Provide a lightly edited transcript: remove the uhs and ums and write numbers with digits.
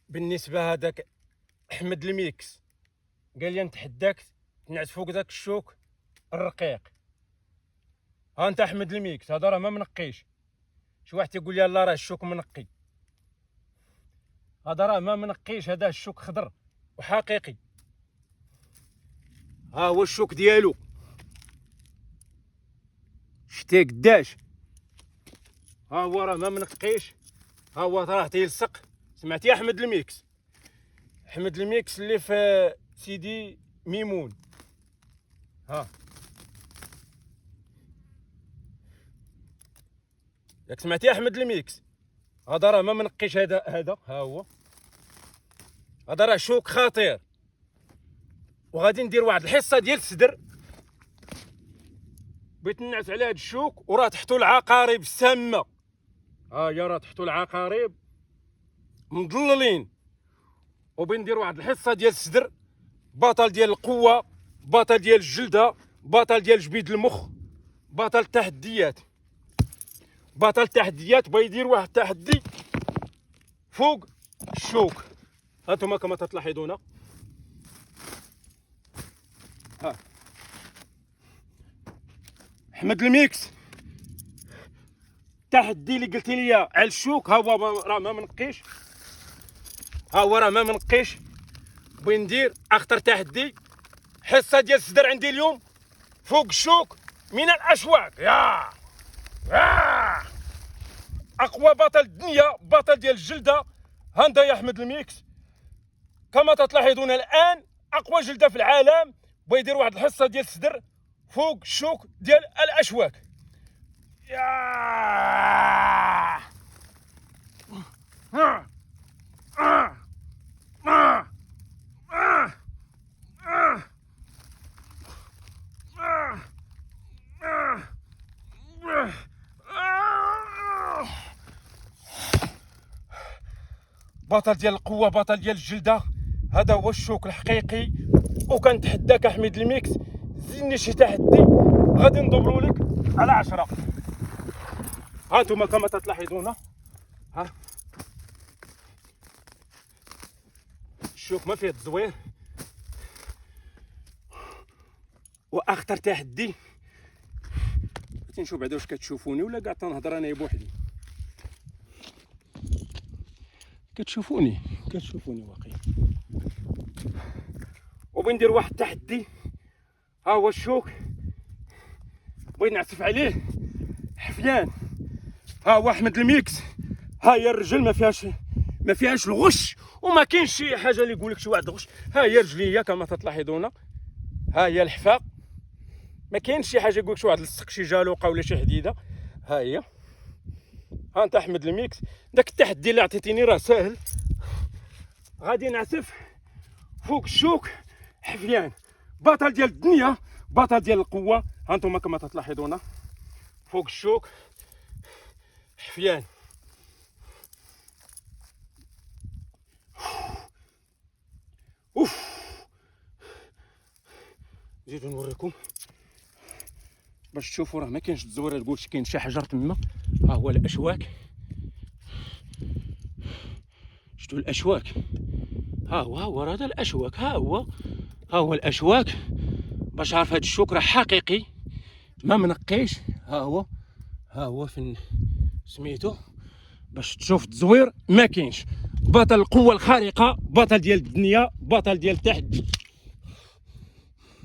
بالنسبه هذاك احمد الميكس قال لي نتحداك تنعس فوق ذاك الشوك الرقيق. ها انت احمد الميكس هذا راه ما منقيش. شي واحد تيقول لي لا راه الشوك منقي، هذا راه ما منقيش، هذا الشوك خضر وحقيقي. ها هو الشوك ديالو، شتي قداش. ها هو راه ما منقيش، ها هو راه تيلصق. سمعتي يا احمد الميكس؟ احمد الميكس اللي في سيدي ميمون. ها ياك سمعتي يا احمد الميكس؟ هذا راه ما منقيش، هذا ها هو، هذا راه شوك خطير. وغادي ندير واحد الحصه ديال الصدر، بغيت ننعس على هذا الشوك، وراه تحتو العقارب السامه. ها هي راه تحتو العقارب مضللين. وبغيت ندير واحد الحصه ديال الصدر، بطل ديال القوه، بطل ديال الجلده، بطل ديال جبيد المخ، بطل التحديات. بطل التحديات بغا يدير واحد التحدي فوق الشوك. هانتوما كما تلاحظون، ها احمد الميكس التحدي اللي قلتي لي على الشوك ها هو راه ما منقيش، ها هو راه ما منقيش. بغي ندير اخطر تحدي، حصه ديال الصدر عندي اليوم فوق الشوك من الاشواك. يا اقوى بطل الدنيا، بطل ديال الجلده. هاندا يا احمد الميكس كما تلاحظون الان اقوى جلده في العالم. بغا يدير واحد الحصه ديال الصدر فوق الشوك ديال الاشواك. بطل ديال القوه، بطل ديال الجلده، هذا هو الشوك الحقيقي. وكنتحداك احمد الميكس، زيني شي تحدي غادي ندبرو لك على 10. ها انتم كما تلاحظون، ها الشوك ما فيه التزوير. واخطر تحدي، بغيت نشوف بعدا واش كتشوفوني ولا كاع تنهضر انا بوحدي. كتشوفوني واقيلا. وبغي ندير واحد التحدي، ها هو الشوك بغيت نعسف عليه حفيان. ها هو احمد الميكس، ها هي الرجل ما فيهاش الغش، وما كاينش شي حاجه اللي يقول لك شي واحد غش. ها هي رجليه كما تلاحظون، ها هي الحفاء، ما كاينش شي حاجه يقول لك شي واحد لصق شي جالوقه ولا شي حديده. ها هي، ها انت احمد الميكس. داك التحدي اللي عطيتيني راه ساهل، غادي نعسف فوق الشوك حفيان. بطل ديال الدنيا، بطل ديال القوه. ها انتم كما تلاحظون فوق الشوك حفيان. اوف، زيدو نوريكم باش تشوفوا راه ما كاينش التزويره تقول كاين شي حجر تما. ها هو الاشواك، شفتوا الاشواك؟ ها هو هذا الاشواك، ها هو الاشواك. باش عارف هذا الشوك راه حقيقي ما منقيش. ها هو فين سميتو، باش تشوف التزوير ما كاينش. بطل القوه الخارقه، بطل ديال الدنيا، بطل ديال التحدي.